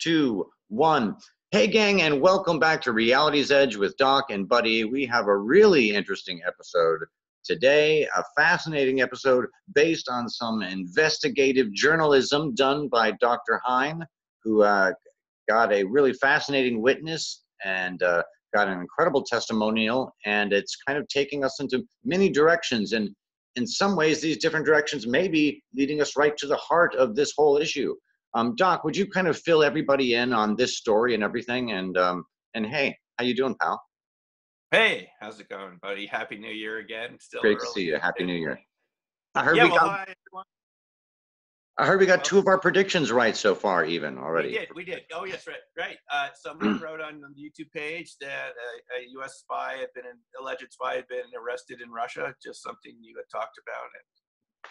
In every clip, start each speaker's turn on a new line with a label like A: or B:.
A: 2, 1. Hey, gang, and welcome back to Reality's Edge with Doc and Buddy. We have a really interesting episode today, a fascinating episode based on some investigative journalism done by Dr. Hein, who got a really fascinating witness and got an incredible testimonial, and it's kind of taking us into many directions. And in some ways, these different directions may be leading us right to the heart of this whole issue. Doc, would you kind of fill everybody in on this story and everything? And hey, how you doing, pal?
B: Hey, how's it going, buddy? Happy New Year again. Still
A: great
B: early.
A: To see you. Happy New Year. I heard
B: hi, everyone.
A: I heard we got two of our predictions right so far, even already.
B: We did. Oh, yes, right. Someone wrote on the YouTube page that a U.S. spy alleged spy had been arrested in Russia. Just something you had talked about.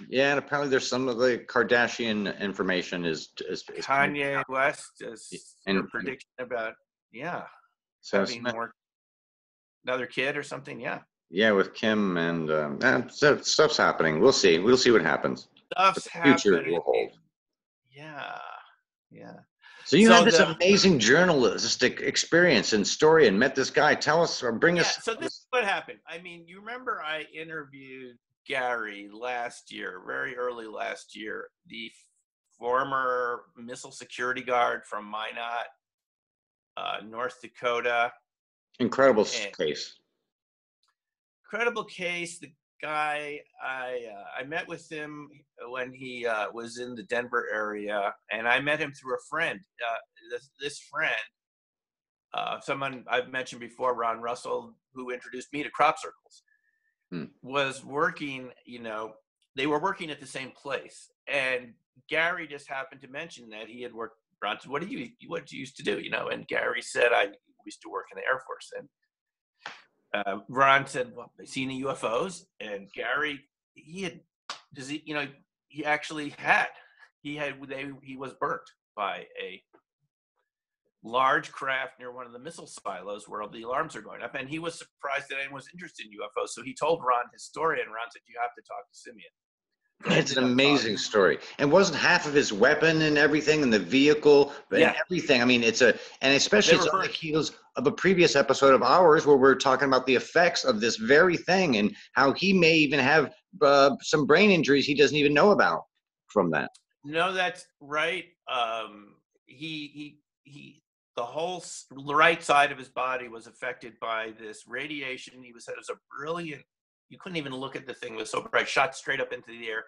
A: Yeah, and apparently there's some of the Kardashian information is
B: Kanye West is a prediction about
A: so
B: having another kid or something.
A: Yeah, with Kim, and stuff's happening. We'll see what happens.
B: Stuff's
A: future will hold.
B: Yeah.
A: So you had this amazing journalistic experience and story and met this guy. Tell us or bring us.
B: So this is what happened. I mean, you remember I interviewed Gary last year, very early last year, the former missile security guard from Minot, North Dakota.
A: Incredible case.
B: The guy, I met with him when he was in the Denver area, and I met him through a friend. This friend, someone I've mentioned before, Ron Russell, who introduced me to Crop Circles, was working, they were working at the same place. And Gary just happened to mention that he had worked. Ron said, what did you used to do? And Gary said, I used to work in the Air Force. And Ron said, well, I seen the UFOs. And Gary, he was burnt by a large craft near one of the missile silos where all the alarms are going up. And he was surprised that anyone was interested in UFOs. So he told Ron his story, and Ron said, you have to talk to Simeon.
A: It's an amazing story. And wasn't half of his weapon and everything and the vehicle and everything. I mean, especially it's on the heels of a previous episode of ours where we're talking about the effects of this very thing and how he may even have some brain injuries he doesn't even know about from that.
B: No, that's right. The whole right side of his body was affected by this radiation. He said it was a brilliant, you couldn't even look at the thing. It was so bright, shot straight up into the air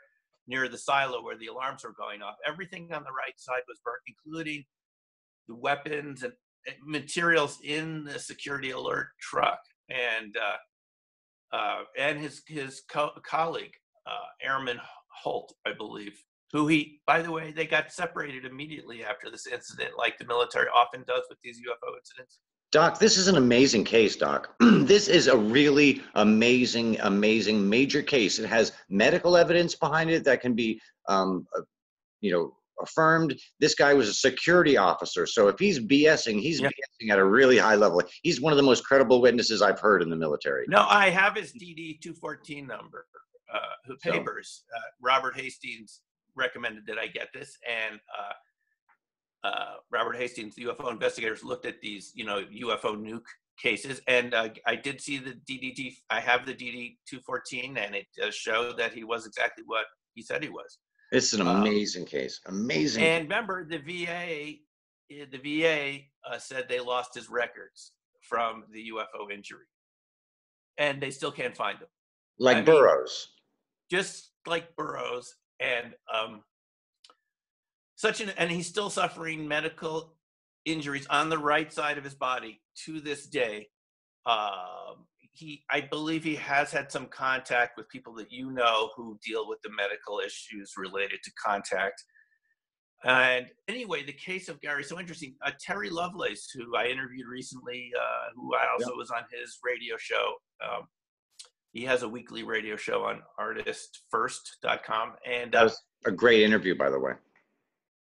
B: near the silo where the alarms were going off. Everything on the right side was burnt, including the weapons and materials in the security alert truck. And his colleague, Airman Holt, I believe, who by the way, they got separated immediately after this incident, like the military often does with these UFO incidents.
A: Doc, this is an amazing case, Doc. This is a really amazing major case. It has medical evidence behind it that can be, affirmed. This guy was a security officer. So if he's BSing, he's BSing at a really high level. He's one of the most credible witnesses I've heard in the military.
B: No, I have his DD-214 number, papers. Robert Hastings recommended that I get this. And Robert Hastings, the UFO investigators, looked at these, UFO nuke cases, and I did see the DD. I have the DD-214, and it does show that he was exactly what he said he was.
A: It's an amazing case, amazing.
B: And remember, the VA said they lost his records from the UFO injury, and they still can't find him.
A: Like Burroughs.
B: Just like Burroughs, and and he's still suffering medical injuries on the right side of his body to this day. I believe he has had some contact with people that who deal with the medical issues related to contact. And anyway, the case of Gary, so interesting. Terry Lovelace, who I interviewed recently, who I also was on his radio show. He has a weekly radio show on artistfirst.com. And
A: that was a great interview, by the way.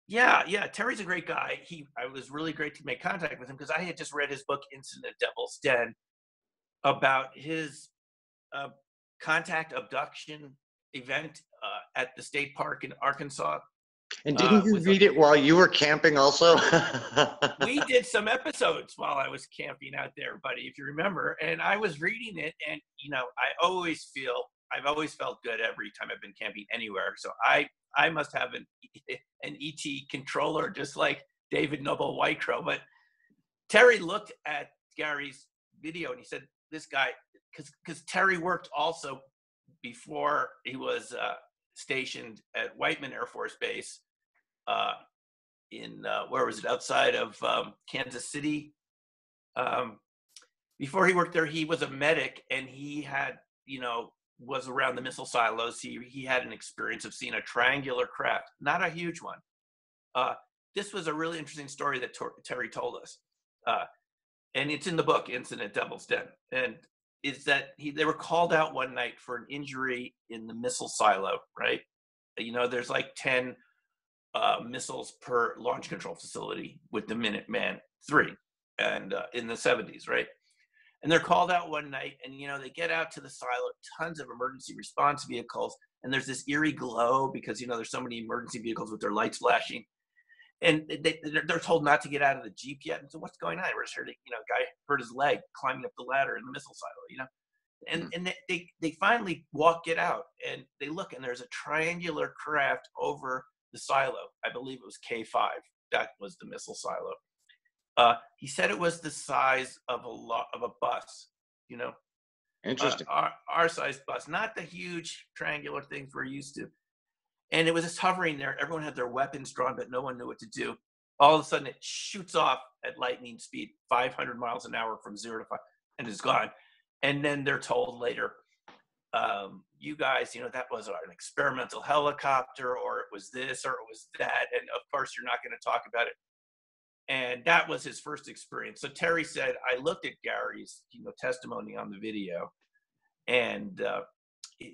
B: Yeah. Terry's a great guy. I was really great to make contact with him because I had just read his book, Incident at Devil's Den, about his contact abduction event at the state park in Arkansas.
A: And didn't you
B: with
A: read it while you were camping also?
B: we did some episodes while I was camping out there, buddy, if you remember. And I was reading it, and I've always felt good every time I've been camping anywhere. So I must have an ET controller, just like David Noble Whitecrow. But Terry looked at Gary's video and he said, "This guy," because Terry worked also before he was stationed at Whiteman Air Force Base. In where was it, outside of Kansas City. Before he worked there, he was a medic, and he had, was around the missile silos. He had an experience of seeing a triangular craft, not a huge one. This was a really interesting story that Terry told us, and it's in the book, Incident Devil's Den. And is that they were called out one night for an injury in the missile silo, right? There's like 10 missiles per launch control facility with the Minuteman III, and in the 70s, right? And they're called out one night, and they get out to the silo, tons of emergency response vehicles, and there's this eerie glow because there's so many emergency vehicles with their lights flashing, and they're told not to get out of the Jeep yet. And so, what's going on? We're just heard, a guy hurt his leg climbing up the ladder in the missile silo, and they finally get out, and they look, and there's a triangular craft over the silo. I believe it was K5. That was the missile silo. He said it was the size of a bus,
A: Interesting.
B: Our size bus, not the huge triangular things we're used to. And it was just hovering there. Everyone had their weapons drawn, but no one knew what to do. All of a sudden, it shoots off at lightning speed, 500 miles an hour from 0 to 5, and is gone. And then they're told later, you guys, that was an experimental helicopter, or it was this, or it was that. And of course, you're not going to talk about it. And that was his first experience. So Terry said, I looked at Gary's, testimony on the video, and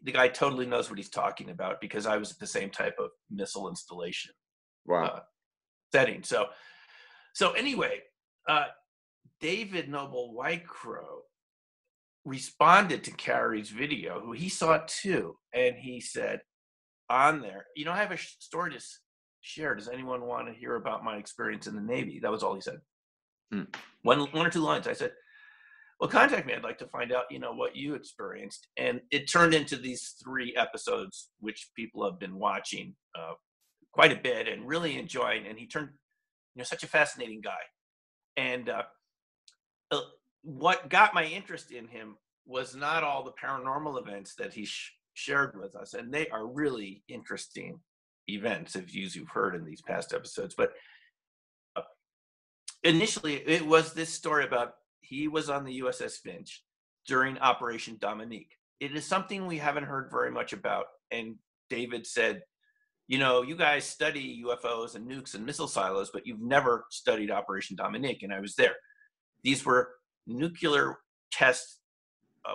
B: the guy totally knows what he's talking about, because I was at the same type of missile installation setting. So anyway, David Noble Whitecrow responded to Gary's video, who he saw it too, and he said on there, I have a story to share. Does anyone want to hear about my experience in the Navy? That was all he said. One or two lines. I said, well, contact me. I'd like to find out, what you experienced. And it turned into these 3 episodes, which people have been watching quite a bit and really enjoying. And he turned, such a fascinating guy. And what got my interest in him was not all the paranormal events that he shared with us. And they are really interesting events, as you've heard in these past episodes. But initially, it was this story about he was on the USS Finch during Operation Dominique. It is something we haven't heard very much about. And David said, you guys study UFOs and nukes and missile silos, but you've never studied Operation Dominique. And I was there. These were nuclear tests,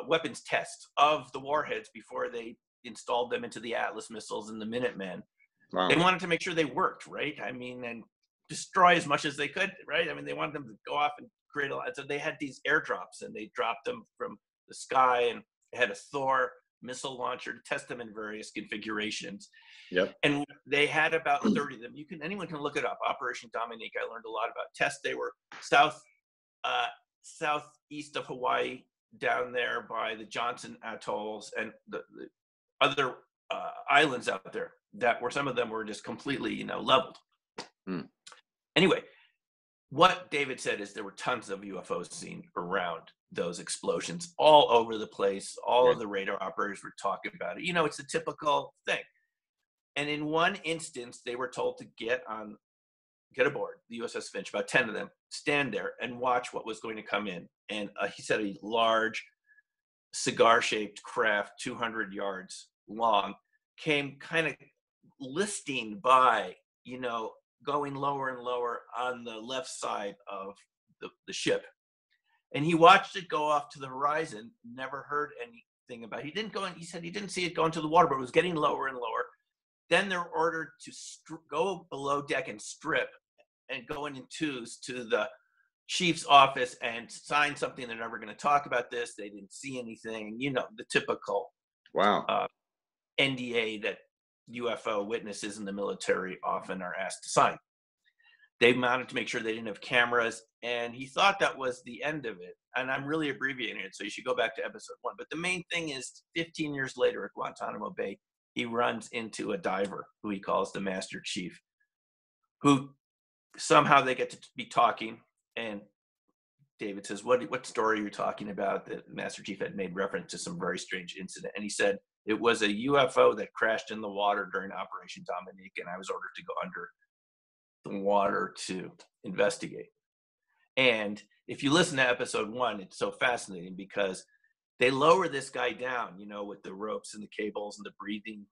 B: weapons tests of the warheads before they installed them into the Atlas missiles and the Minutemen. Wow. They wanted to make sure they worked, right? I mean, and destroy as much as they could, right? I mean, they wanted them to go off and create a lot. So they had these airdrops, and they dropped them from the sky, and they had a Thor missile launcher to test them in various configurations. Yep. And they had about 30 of them. Anyone can look it up. Operation Dominique. I learned a lot about tests. They were southeast of Hawaii, down there by the Johnson Atolls and the other islands out there that were, some of them were just completely, leveled. Anyway, what David said is there were tons of UFOs seen around those explosions all over the place. All of the radar operators were talking about it. It's a typical thing. And in one instance, they were told to get aboard the USS Finch, about 10 of them, stand there and watch what was going to come in. And he said a large cigar-shaped craft, 200 yards long, came kind of listing by, going lower and lower on the left side of the ship. And he watched it go off to the horizon, never heard anything about it. He didn't go in, he said he didn't see it go into the water, but it was getting lower and lower. Then they're ordered to go below deck and strip and go in twos to the chief's office and sign something. They're never going to talk about this. They didn't see anything, the typical NDA that UFO witnesses in the military often are asked to sign. They wanted to make sure they didn't have cameras, and he thought that was the end of it. And I'm really abbreviating it, so you should go back to episode 1. But the main thing is 15 years later at Guantanamo Bay, he runs into a diver who he calls the Master Chief, who somehow they get to be talking, and David says, what story are you talking about? The Master Chief had made reference to some very strange incident. And he said, it was a UFO that crashed in the water during Operation Dominique, and I was ordered to go under the water to investigate. And if you listen to episode 1, it's so fascinating because they lower this guy down, with the ropes and the cables and the breathing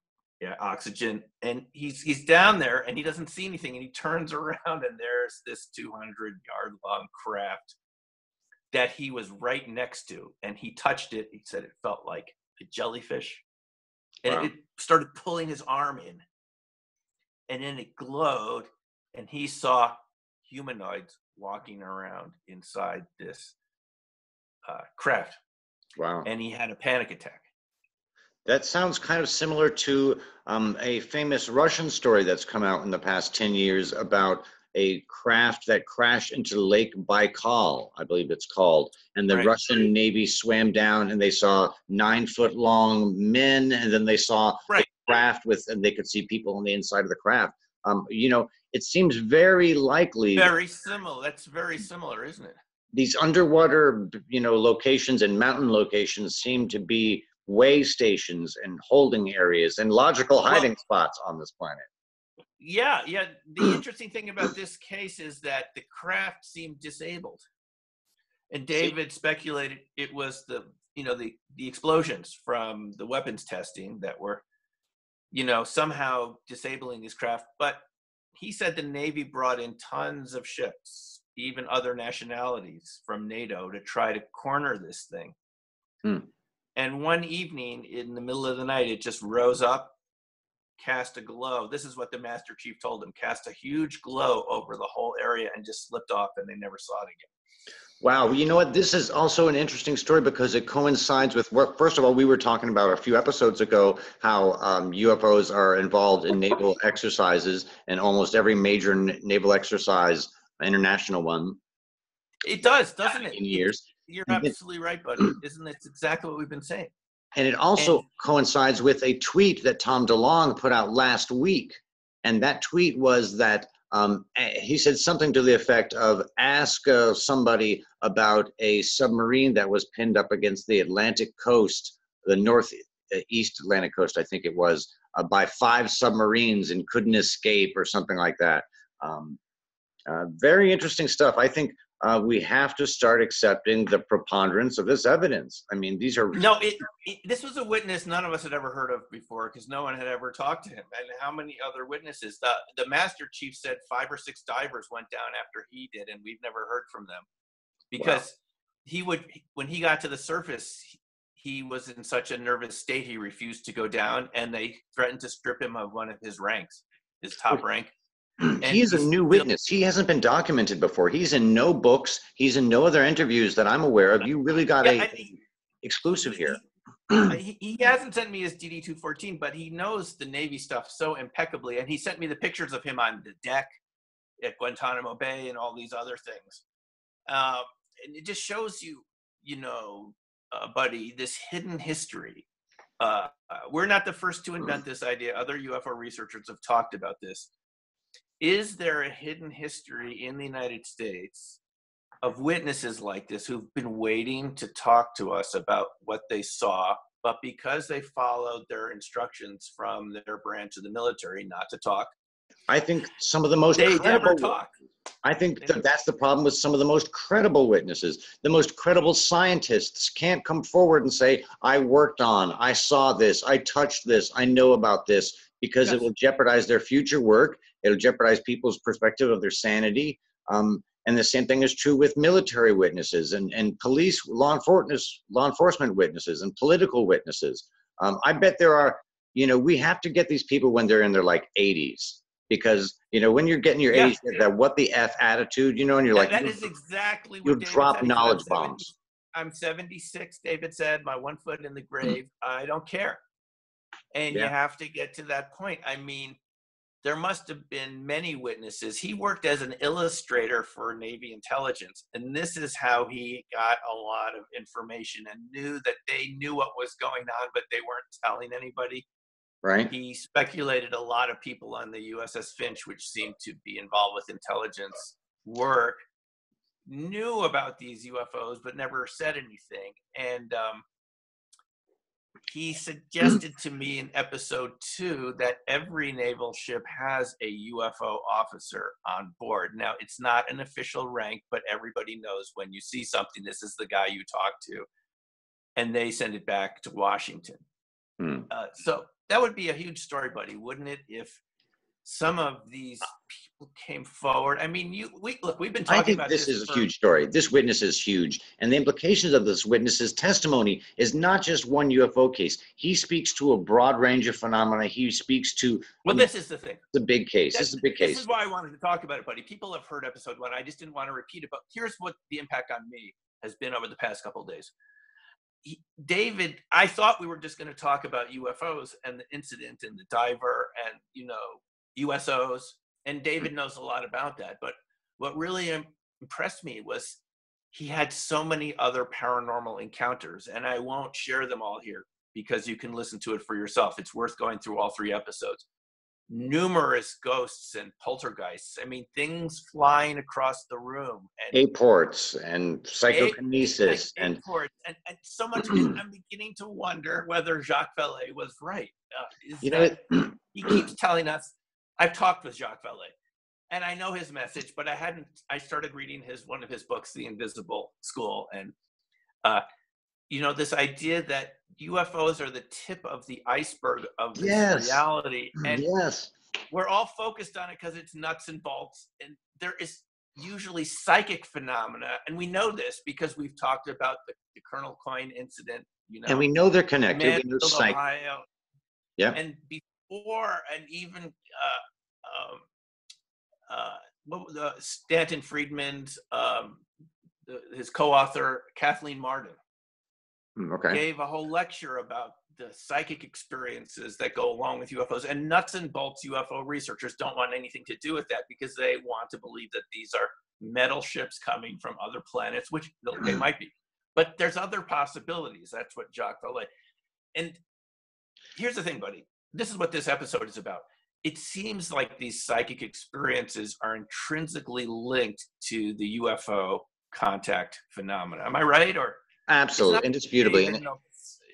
B: oxygen. And he's down there and he doesn't see anything. And he turns around and there's this 200-yard long craft that he was right next to. And he touched it. He said it felt like a jellyfish. And
A: Wow.
B: it started pulling his arm in. And then it glowed. And he saw humanoids walking around inside this craft.
A: Wow.
B: And he had a panic attack.
A: That sounds kind of similar to a famous Russian story that's come out in the past 10 years about a craft that crashed into Lake Baikal, I believe it's called. And the Russian Navy swam down and they saw 9-foot-long men, and then they saw a craft and they could see people on the inside of the craft. It seems very likely.
B: Very similar. That's very similar, isn't it?
A: These underwater, locations and mountain locations seem to be way stations and holding areas and logical hiding spots on this planet.
B: Yeah. The interesting thing about this case is that the craft seemed disabled. And David speculated it was the explosions from the weapons testing that were, somehow disabling these craft. But he said the Navy brought in tons of ships, even other nationalities from NATO, to try to corner this thing. And one evening in the middle of the night, it just rose up, cast a glow. This is what the Master Chief told him, cast a huge glow over the whole area and just slipped off, and they never saw it again.
A: Wow. Well, you know what? This is also an interesting story because it coincides with what, first of all, we were talking about a few episodes ago, how UFOs are involved in naval exercises, and almost every major naval exercise, international one.
B: It does, doesn't it?
A: In years.
B: You're absolutely right, buddy. Isn't it exactly what we've been saying?
A: And it also coincides with a tweet that Tom DeLonge put out last week. And that tweet was that he said something to the effect of, ask somebody about a submarine that was pinned up against the Atlantic coast, the northeast Atlantic coast, I think it was, by 5 submarines and couldn't escape or something like that. Very interesting stuff. I think we have to start accepting the preponderance of this evidence. I mean, these are...
B: No, this was a witness none of us had ever heard of before because no one had ever talked to him. And how many other witnesses? The Master Chief said 5 or 6 divers went down after he did, and we've never heard from them. Because when he got to the surface, he was in such a nervous state, he refused to go down, and they threatened to strip him of one of his ranks, his top rank.
A: He is a new witness. He hasn't been documented before. He's in no books. He's in no other interviews that I'm aware of. You really got exclusive here.
B: He hasn't sent me his DD-214, but he knows the Navy stuff so impeccably. And he sent me the pictures of him on the deck at Guantanamo Bay and all these other things. And it just shows you, buddy, this hidden history. We're not the first to invent this idea. Other UFO researchers have talked about this. Is there a hidden history in the United States of witnesses like this who've been waiting to talk to us about what they saw, but because they followed their instructions from their branch of the military not to talk?
A: I think some of the most
B: they
A: credible...
B: never talk.
A: I think that's the problem with some of the most credible witnesses. The most credible scientists can't come forward and say, I worked on, I saw this, I touched this, I know about this, because it will jeopardize their future work. It'll jeopardize people's perspective of their sanity. And the same thing is true with military witnesses and police, law enforcement witnesses and political witnesses. I bet there are, we have to get these people when they're in their 80s. Because, when you're getting your 80s, that what the F attitude, and you're like,
B: that is exactly what
A: you
B: David
A: drop
B: said.
A: knowledge bombs.
B: I'm 76, David said, my 1 foot in the grave. I don't care. And you
A: Yeah.
B: have to get to that point. I mean, there must have been many witnesses. He worked as an illustrator for Navy intelligence, and this is how he got a lot of information and knew that they knew what was going on, but they weren't telling anybody.
A: Right.
B: He speculated a lot of people on the USS Finch, which seemed to be involved with intelligence work, knew about these UFOs, but never said anything. And he suggested to me in episode 2 that every naval ship has a UFO officer on board. Now, it's not an official rank, but everybody knows when you see something, this is the guy you talk to, and they send it back to Washington. So that would be a huge story, buddy, wouldn't it? If some of these people came forward. I mean, we've been talking about
A: this is a huge story. This witness is huge. And the implications of this witness's testimony is not just one UFO case. He speaks to a broad range of phenomena. He speaks to...
B: Well, this is the thing.
A: It's a big case. This is a big case.
B: This is why I wanted to talk about it, buddy. People have heard episode 1. I just didn't want to repeat it. But here's what the impact on me has been over the past couple of days. David, I thought we were just going to talk about UFOs and the incident and the diver and, USOs. And David knows a lot about that. But what really impressed me was he had so many other paranormal encounters. And I won't share them all here because you can listen to it for yourself. It's worth going through all 3 episodes. Numerous ghosts and poltergeists. I mean, things flying across the room. And
A: aports and psychokinesis.
B: And so much. I'm beginning to wonder whether Jacques Vallée was right. He keeps telling us, I've talked with Jacques Vallée, and I know his message, but I started reading one of his books, The Invisible School, and this idea that UFOs are the tip of the iceberg of this reality. And we're all focused on it because it's nuts and bolts. And there is usually psychic phenomena. And we know this because we've talked about the Colonel Coyne incident.
A: And we know they're connected. We know psychic.
B: Ohio.
A: Yeah.
B: And before, and even Stanton Friedman's, his co-author, Kathleen Martin, gave a whole lecture about the psychic experiences that go along with UFOs. And nuts and bolts UFO researchers don't want anything to do with that because they want to believe that these are metal ships coming from other planets, which they might be. But there's other possibilities. That's what Jacques Vallée. And here's the thing, buddy. This is what this episode is about. It seems like these psychic experiences are intrinsically linked to the UFO contact phenomena. Am I right? Or
A: absolutely, indisputably.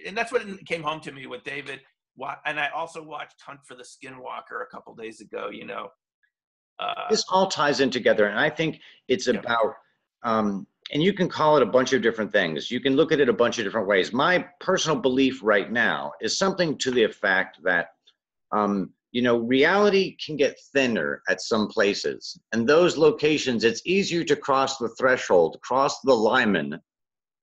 B: And that's what came home to me with David. And I also watched Hunt for the Skinwalker a couple days ago.
A: This all ties in together, and I think it's about. And you can call it a bunch of different things. You can look at it a bunch of different ways. My personal belief right now is something to the effect that, reality can get thinner at some places. And those locations, it's easier to cross the threshold, cross the limen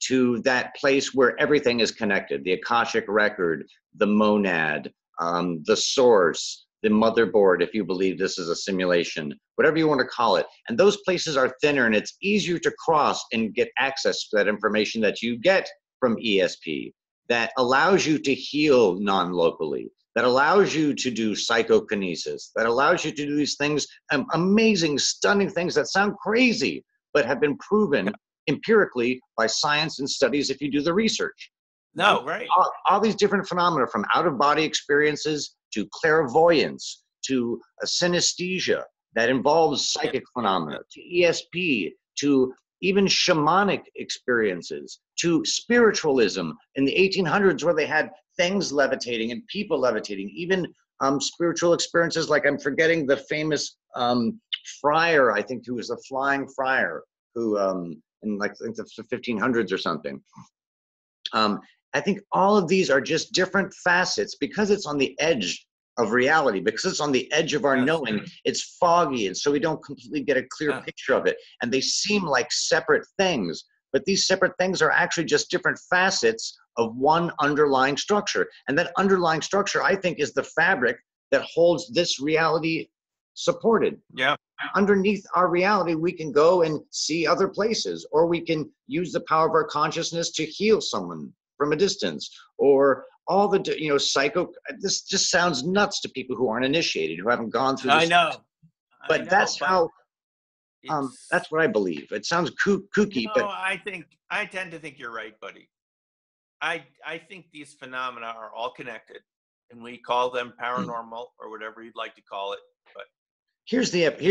A: to that place where everything is connected. The Akashic record, the monad, the source, the motherboard, if you believe this is a simulation, whatever you want to call it. And those places are thinner, and it's easier to cross and get access to that information that you get from ESP that allows you to heal non-locally, that allows you to do psychokinesis, that allows you to do these things, amazing, stunning things that sound crazy, but have been proven empirically by science and studies if you do the research.
B: No, right.
A: All these different phenomena, from out-of-body experiences to clairvoyance to a synesthesia that involves psychic phenomena, to ESP, to even shamanic experiences, to spiritualism in the 1800s where they had things levitating and people levitating, even spiritual experiences like, I'm forgetting the famous friar, I think, who was a flying friar, who in like I think the 1500s or something. I think all of these are just different facets because it's on the edge of reality, because it's on the edge of our knowing. It's foggy, and so we don't completely get a clear picture of it. And they seem like separate things, but these separate things are actually just different facets of one underlying structure. And that underlying structure, I think, is the fabric that holds this reality supported.
B: Yeah.
A: Underneath our reality, we can go and see other places, or we can use the power of our consciousness to heal someone from a distance, or all the, psycho, this just sounds nuts to people who aren't initiated, who haven't gone through
B: I
A: this.
B: know,
A: But that's
B: but
A: how,
B: it's
A: that's what I believe. It sounds kooky, but
B: I tend to think you're right, buddy. I think these phenomena are all connected, and we call them paranormal or whatever you'd like to call it. But
A: here's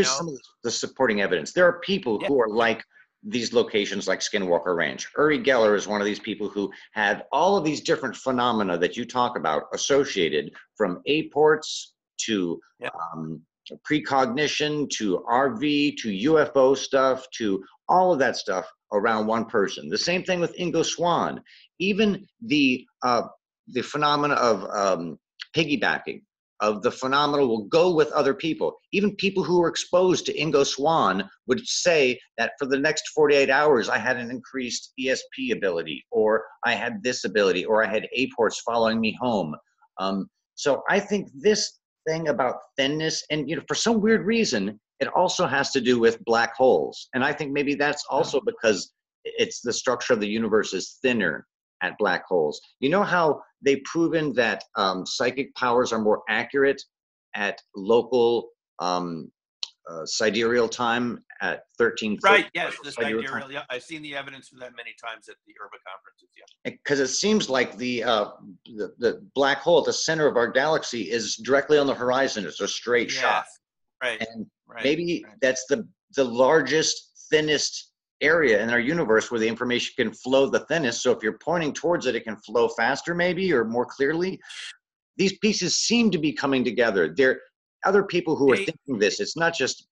A: some of the supporting evidence. There are people
B: yeah,
A: who are like these locations, like Skinwalker Ranch. Uri Geller is one of these people who had all of these different phenomena that you talk about associated, from aports to
B: yeah,
A: precognition to RV to UFO stuff to all of that stuff around one person. The same thing with Ingo Swann. Even the phenomena of piggybacking, of the phenomena will go with other people. Even people who were exposed to Ingo Swann would say that for the next 48 hours, I had an increased ESP ability, or I had this ability, or I had aports following me home. So I think this thing about thinness, and for some weird reason, it also has to do with black holes. And I think maybe that's also because it's the structure of the universe is thinner at black holes. You know how they've proven that psychic powers are more accurate at local sidereal time at 13:30?
B: right. Yes, the
A: sidereal time?
B: sidereal. Yeah, I've seen the evidence for that many times at the URBA conferences. Yeah,
A: Because it seems like the black hole at the center of our galaxy is directly on the horizon. It's a straight shot.
B: yes, right,
A: And
B: right.
A: maybe that's the largest, thinnest area in our universe where the information can flow the thinnest. So if you're pointing towards it, it can flow faster maybe, or more clearly. These pieces seem to be coming together. There are other people who are thinking this. It's not just,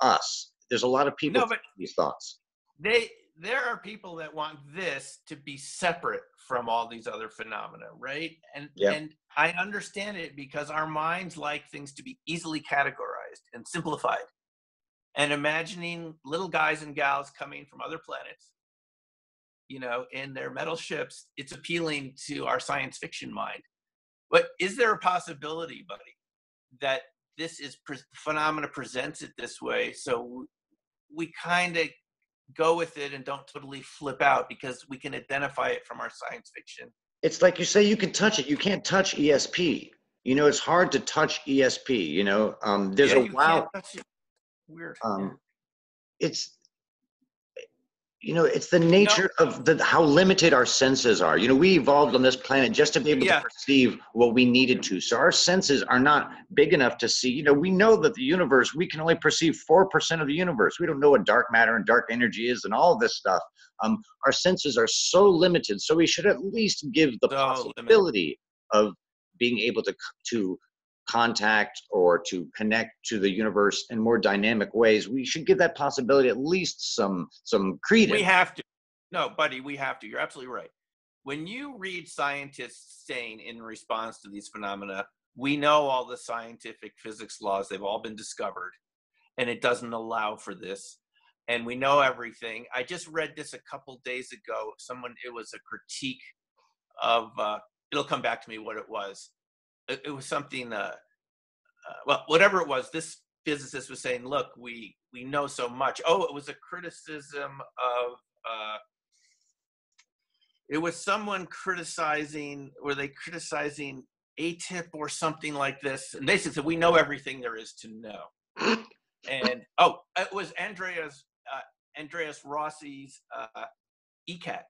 A: us. There's a lot of people thinking these thoughts.
B: There are people that want this to be separate from all these other phenomena, right? And I understand it, because our minds like things to be easily categorized and simplified. And imagining little guys and gals coming from other planets, in their metal ships, it's appealing to our science fiction mind. But is there a possibility, buddy, that this is phenomena presents it this way, so we kind of go with it and don't totally flip out because we can identify it from our science fiction?
A: It's like you say, you can touch it. You can't touch ESP. It's hard to touch ESP. There's a
B: Can't touch it. Weird.
A: It's it's the nature of how limited our senses are. We evolved on this planet just to be able to perceive what we needed to. So our senses are not big enough to see. We know that the universe, we can only perceive 4% of the universe. We don't know what dark matter and dark energy is and all of this stuff. Our senses are so limited. So we should at least give the possibility of being able to contact or to connect to the universe in more dynamic ways. We should give that possibility at least some credence.
B: We have to. No, buddy, we have to. You're absolutely right. When you read scientists saying in response to these phenomena, we know all the scientific physics laws, they've all been discovered, and it doesn't allow for this. And we know everything. I just read this a couple days ago. It was a critique of, it'll come back to me what it was. It was something, well, whatever it was, this physicist was saying, look, we know so much. Oh, it was a criticism of, it was someone criticizing ATIP or something like this. And they said, we know everything there is to know. And, it was Andreas Rossi's ECAT.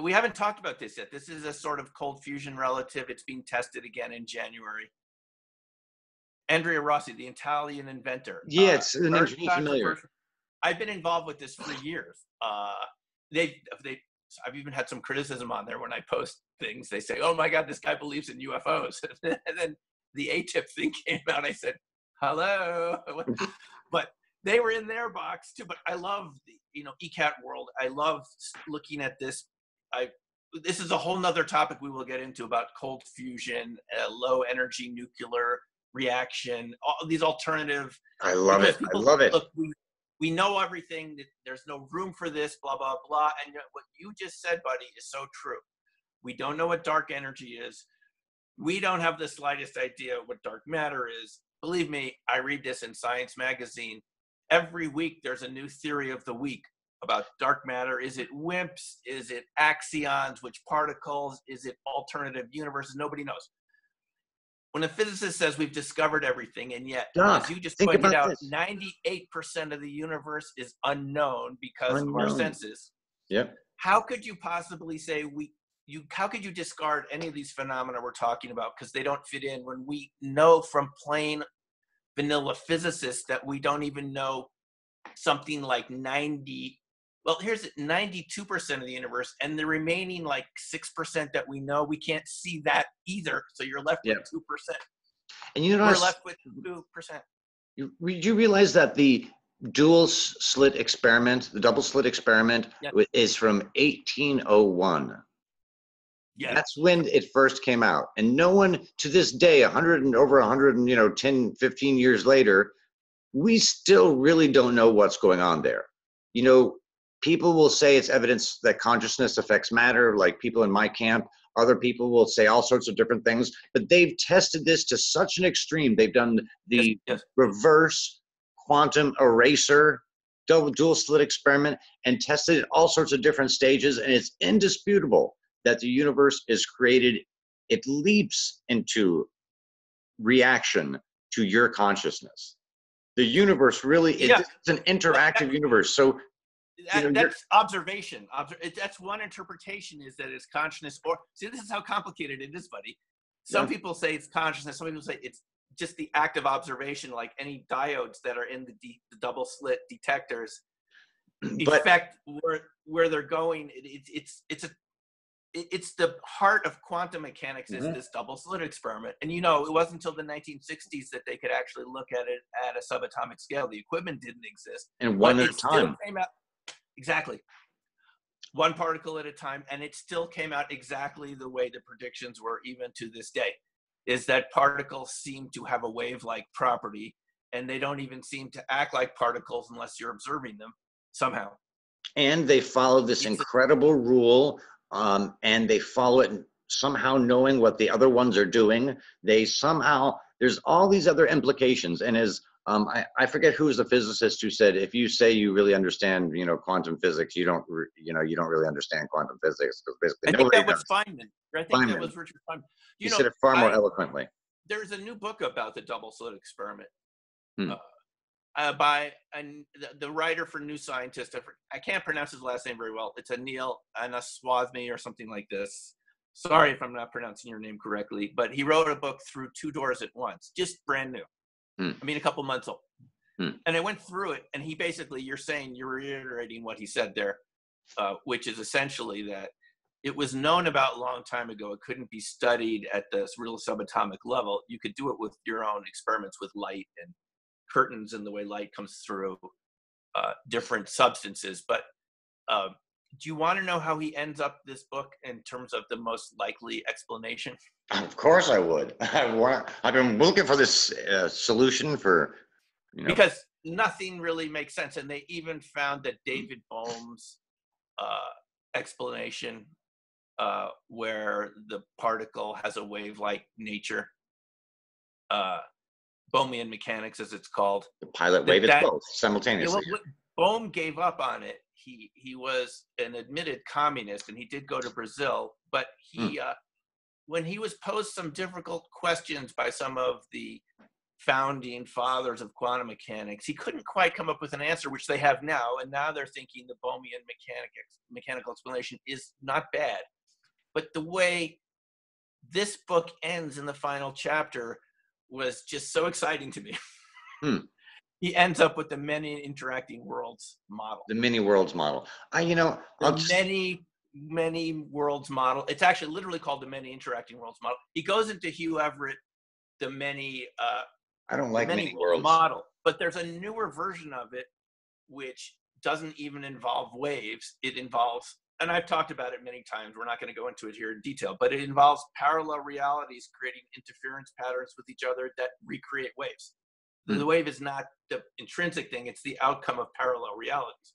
B: We haven't talked about this yet. This is a sort of cold fusion relative. It's being tested again in January. Andrea Rossi, the Italian inventor.
A: Yeah, it's an name familiar.
B: I've been involved with this for years. I've even had some criticism on there when I post things. They say, "Oh my God, this guy believes in UFOs." And then the ATIP thing came out. I said, "Hello," but they were in their box too. But I love the ECAT world. I love looking at this. This is a whole nother topic we will get into about cold fusion, low energy nuclear reaction, all these alternative.
A: I love it.
B: Look, we know everything. There's no room for this, blah, blah, blah. And what you just said, buddy, is so true. We don't know what dark energy is. We don't have the slightest idea what dark matter is. Believe me, I read this in Science Magazine. Every week, there's a new theory of the week. about dark matter? Is it WIMPs? Is it axions? Which particles? Is it alternative universes? Nobody knows. When a physicist says we've discovered everything, and yet,
A: Doc,
B: as you just
A: think
B: pointed
A: about
B: out,
A: this.
B: 98% of the universe is unknown because of our
A: Unknown.
B: senses.
A: Yep.
B: How could you possibly say how could you discard any of these phenomena we're talking about because they don't fit in when we know from plain vanilla physicists that we don't even know something like 92% of the universe, and the remaining like 6% that we know, we can't see that either. So you're left with
A: Yep.
B: 2%.
A: And you know,
B: We're left with 2%.
A: you realize that the dual slit experiment, the double slit experiment,
B: Yep.
A: is from 1801.
B: Yeah.
A: That's when it first came out. And no one to this day, 10, 15 years later, we still really don't know what's going on there. You know, people will say it's evidence that consciousness affects matter, like people in my camp. Other people will say all sorts of different things, but they've tested this to such an extreme. They've done the
B: Yes.
A: reverse quantum eraser, dual slit experiment, and tested at all sorts of different stages. And it's indisputable that the universe is created, it leaps into reaction to your consciousness. The universe really
B: Yeah.
A: it's an interactive universe. So
B: that's observation. That's one interpretation, is that it's consciousness. Or see, this is how complicated it is, buddy. Some people say it's consciousness. Some people say it's just the act of observation, like any diodes that are in the double slit detectors affect where they're going. It's the heart of quantum mechanics is this double slit experiment. And it wasn't until the 1960s that they could actually look at it at a subatomic scale. The equipment didn't exist.
A: And one at a time.
B: Came out, exactly. One particle at a time. And it still came out exactly the way the predictions were, even to this day, is that particles seem to have a wave-like property, and they don't even seem to act like particles unless you're observing them somehow.
A: And they follow this incredible rule. And they follow it somehow knowing what the other ones are doing. There's all these other implications. And as I forget who was the physicist who said, if you say you really understand, quantum physics, you don't really understand quantum physics, because basically
B: I think that was Feynman. I think that was Richard Feynman.
A: He said it far more eloquently.
B: There's a new book about the double slit experiment. By the writer for New Scientist. I can't pronounce his last name very well. It's Anil Anaswamy or something like this. Sorry if I'm not pronouncing your name correctly, but he wrote a book through Two Doors at Once, just brand new. A couple months old. And I went through it, and he basically, you're reiterating what he said there, which is essentially that it was known about a long time ago. It couldn't be studied at this real subatomic level. You could do it with your own experiments with light and curtains and the way light comes through different substances. But do you want to know how he ends up this book in terms of the most likely explanation?
A: Of course I would. I've been looking for this solution for,
B: because nothing really makes sense. And they even found that David Bohm's explanation, where the particle has a wave-like nature, Bohmian mechanics, as it's called.
A: The pilot wave, it's both simultaneously.
B: Bohm gave up on it. He was an admitted communist, and he did go to Brazil. But he, when he was posed some difficult questions by some of the founding fathers of quantum mechanics, he couldn't quite come up with an answer, which they have now. And now they're thinking the Bohmian mechanical explanation is not bad. But the way this book ends in the final chapter was just so exciting to me. He ends up with the many interacting worlds model.
A: The many worlds model.
B: Many worlds model. It's actually literally called the many interacting worlds model. He goes into Hugh Everett, the many.
A: I don't like many worlds
B: model, but there's a newer version of it which doesn't even involve waves. It involves, and I've talked about it many times, we're not going to go into it here in detail, but it involves parallel realities creating interference patterns with each other that recreate waves. The wave is not the intrinsic thing, it's the outcome of parallel realities.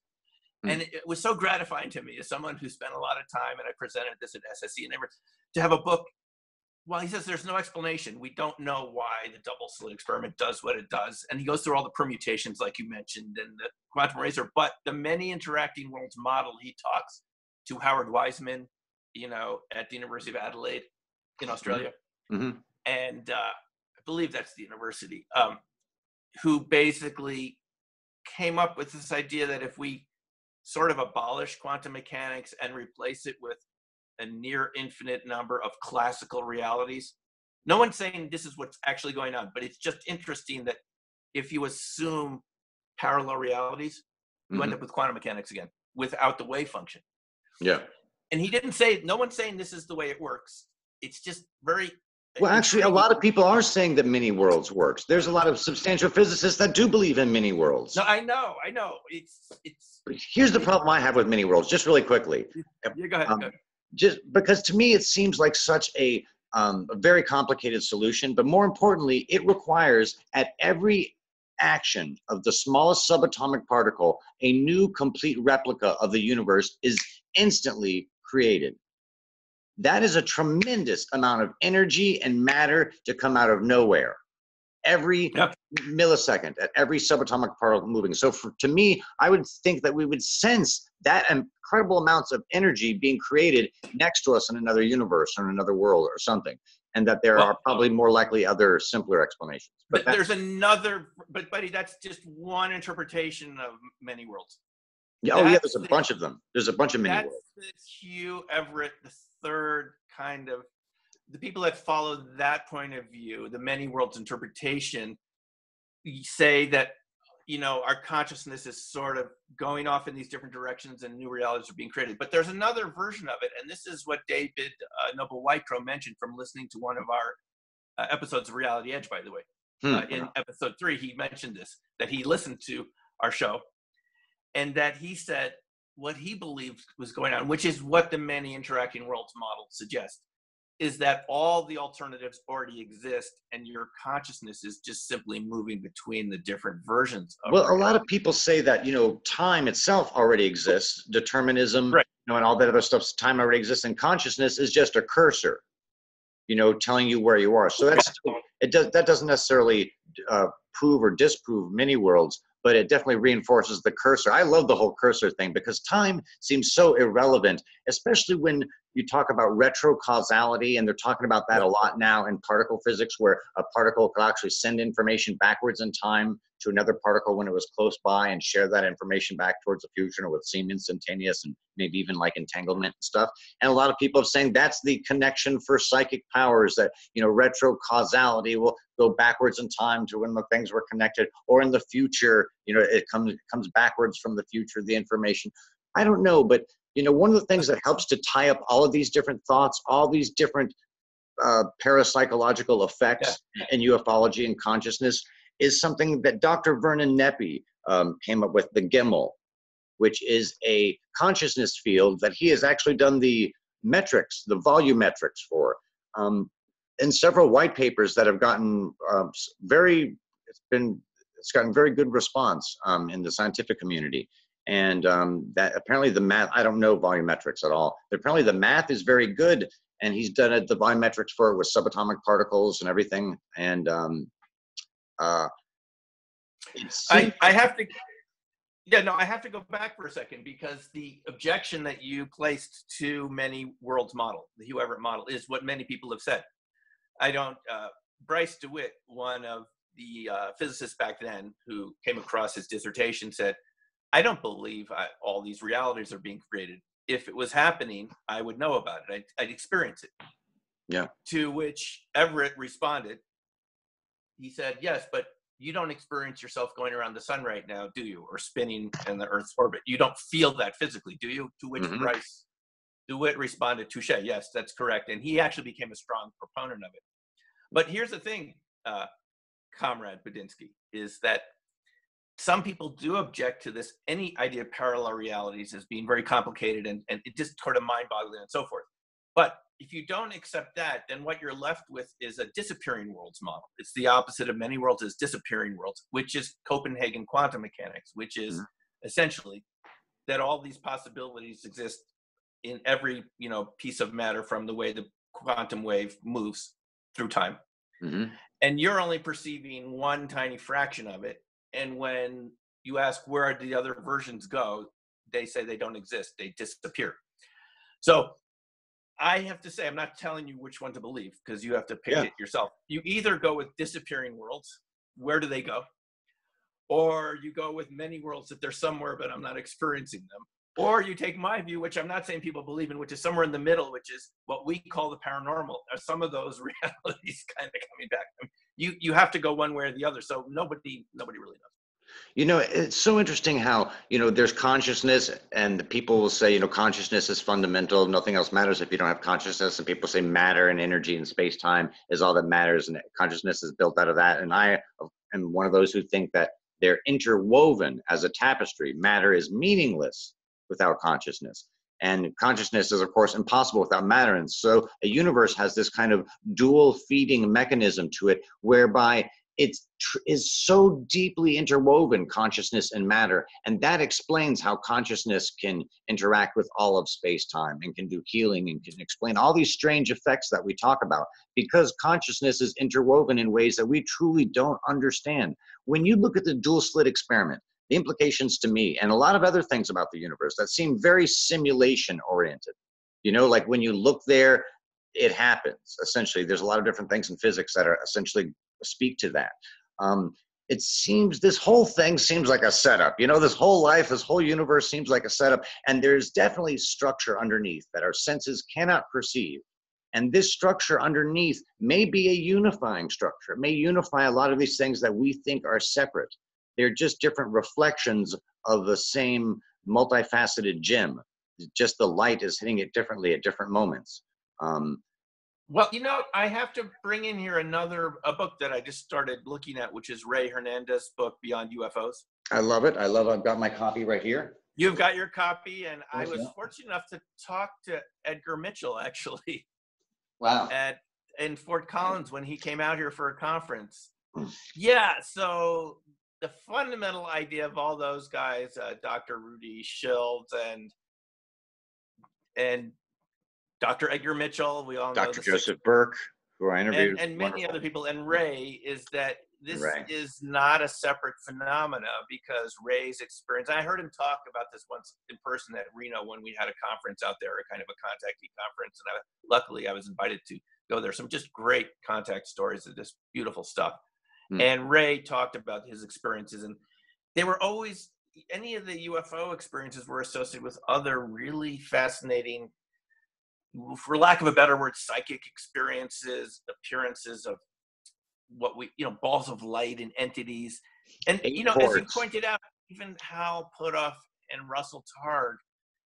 B: And it was so gratifying to me as someone who spent a lot of time, and I presented this at SSE and everything, to have a book Well, he says there's no explanation. We don't know why the double slit experiment does what it does. And he goes through all the permutations, like you mentioned, and the quantum razor. But the many interacting worlds model, he talks to Howard Wiseman, at the University of Adelaide in Australia.
A: Mm-hmm.
B: And I believe that's the university, who basically came up with this idea that if we sort of abolish quantum mechanics and replace it with a near infinite number of classical realities. No one's saying this is what's actually going on, but it's just interesting that if you assume parallel realities, you end up with quantum mechanics again without the wave function.
A: Yeah.
B: And he didn't say, no one's saying this is the way it works. It's just very.
A: Well, actually, a lot of people are saying that mini worlds works. There's a lot of substantial physicists that do believe in mini worlds.
B: No, I know. It's.
A: But here's the problem I have with mini worlds, just really quickly.
B: Yeah, go ahead.
A: Just because to me it seems like such a very complicated solution, but more importantly, it requires at every action of the smallest subatomic particle, a new complete replica of the universe is instantly created. That is a tremendous amount of energy and matter to come out of nowhere. Every millisecond, at every subatomic particle moving. So to me, I would think that we would sense that incredible amounts of energy being created next to us in another universe or in another world or something, and that there are probably more likely other simpler explanations.
B: But there's another, but buddy, that's just one interpretation of many worlds.
A: Yeah, there's a bunch of them. There's a bunch of many worlds.
B: That's Hugh Everett, the third kind of, the people that follow that point of view, the many worlds interpretation, say that, our consciousness is sort of going off in these different directions and new realities are being created. But there's another version of it. And this is what David Noble-Whitecrow mentioned from listening to one of our episodes of Reality Edge, by the way. In episode 3, he mentioned this, that he listened to our show and that he said what he believed was going on, which is what the many interacting worlds model suggests, is that all the alternatives already exist and your consciousness is just simply moving between the different versions of
A: reality. A lot of people say that, time itself already exists, determinism,
B: right.
A: And all that other stuff, time already exists, and consciousness is just a cursor, telling you where you are. So that doesn't necessarily prove or disprove many worlds, but it definitely reinforces the cursor. I love the whole cursor thing because time seems so irrelevant, especially when you talk about retrocausality, and they're talking about that a lot now in particle physics, where a particle could actually send information backwards in time to another particle when it was close by and share that information back towards the future, and it would seem instantaneous and maybe even like entanglement and stuff. And a lot of people are saying that's the connection for psychic powers, that, retrocausality will go backwards in time to when the things were connected, or in the future, it comes backwards from the future, the information. I don't know, but one of the things that helps to tie up all of these different thoughts, all these different parapsychological effects in ufology and consciousness, is something that Dr. Vernon Nepi came up with, the GIML, which is a consciousness field that he has actually done the metrics, the volumetrics for, in several white papers that have gotten it's gotten very good response in the scientific community. And that apparently the math, I don't know volumetrics at all, but apparently the math is very good, and he's done the volumetrics for it with subatomic particles and everything. And
B: I have to go back for a second, because the objection that you placed to many worlds model, the Hugh Everett model, is what many people have said. Bryce DeWitt, one of the physicists back then who came across his dissertation, said, I don't believe all these realities are being created. If it was happening, I would know about it. I'd experience it.
A: Yeah.
B: To which Everett responded, he said, yes, but you don't experience yourself going around the sun right now, do you? Or spinning in the Earth's orbit. You don't feel that physically, do you? To which Bryce DeWitt responded, touche, yes, that's correct. And he actually became a strong proponent of it. But here's the thing, Comrade Budinsky, is that some people do object to this, any idea of parallel realities as being very complicated and it just sort of mind-boggling and so forth. But if you don't accept that, then what you're left with is a disappearing worlds model. It's the opposite of many worlds, is disappearing worlds, which is Copenhagen quantum mechanics, which is essentially that all these possibilities exist in every piece of matter, from the way the quantum wave moves through time.
A: Mm-hmm.
B: And you're only perceiving one tiny fraction of it. And when you ask where the other versions go, they say they don't exist, they disappear. So I have to say, I'm not telling you which one to believe, because you have to pick it yourself. You either go with disappearing worlds, where do they go? Or you go with many worlds that they're somewhere, but I'm not experiencing them. Or you take my view, which I'm not saying people believe in, which is somewhere in the middle, which is what we call the paranormal. Are some of those realities kind of coming back? I mean, you have to go one way or the other. So nobody really knows.
A: You know, it's so interesting how, there's consciousness, and people will say, consciousness is fundamental. Nothing else matters if you don't have consciousness. And people say matter and energy and space time is all that matters. And consciousness is built out of that. And I am one of those who think that they're interwoven as a tapestry. Matter is meaningless without consciousness. And consciousness is, of course, impossible without matter. And so a universe has this kind of dual feeding mechanism to it, whereby it is so deeply interwoven, consciousness and matter. And that explains how consciousness can interact with all of space-time and can do healing and can explain all these strange effects that we talk about, because consciousness is interwoven in ways that we truly don't understand. When you look at the dual slit experiment, the implications to me, and a lot of other things about the universe that seem very simulation oriented, like when you look there, it happens. Essentially, there's a lot of different things in physics that are essentially speak to that. It seems, this whole thing seems like a setup. This whole life, this whole universe seems like a setup. And there's definitely structure underneath that our senses cannot perceive. And this structure underneath may be a unifying structure. It may unify a lot of these things that we think are separate. They're just different reflections of the same multifaceted gem. Just the light is hitting it differently at different moments.
B: Well, I have to bring in here a book that I just started looking at, which is Ray Hernandez's book, Beyond UFOs.
A: I love it. I've got my copy right here.
B: You've got your copy, and I was fortunate enough to talk to Edgar Mitchell, actually.
A: Wow.
B: In Fort Collins when he came out here for a conference. Yeah, so the fundamental idea of all those guys, Dr. Rudy Schilds and Dr. Edgar Mitchell, we all know
A: Dr. Joseph Burke, who I interviewed,
B: and many other people, and Ray, is that this is not a separate phenomena, because Ray's experience, I heard him talk about this once in person at Reno when we had a conference out there, a kind of a contactee conference, and luckily I was invited to go there. Some just great contact stories of this beautiful stuff. And Ray talked about his experiences, and they were always, any of the UFO experiences were associated with other really fascinating, for lack of a better word, psychic experiences, appearances of what we, balls of light and entities. And, as you pointed out, even Hal Puthoff and Russell Targ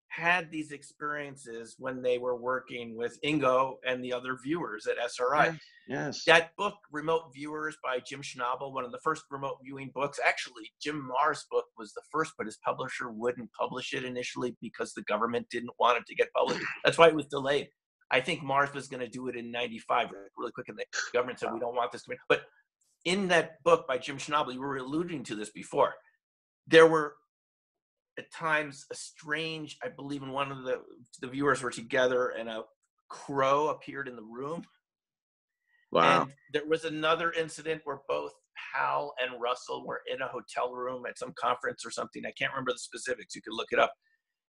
B: had these experiences when they were working with Ingo and the other viewers at SRI.
A: Yes.
B: That book, Remote Viewers by Jim Schnabel, one of the first remote viewing books. Actually, Jim Marrs' book was the first, but his publisher wouldn't publish it initially because the government didn't want it to get published. That's why it was delayed. I think Marrs was going to do it in 95 really quick, and the government said, we don't want this to be. But in that book by Jim Schnabel, you were alluding to this before, there were at times a strange, I believe in one of the viewers were together and a crow appeared in the room.
A: Wow.
B: And there was another incident where both Hal and Russell were in a hotel room at some conference or something. I can't remember the specifics. You could look it up.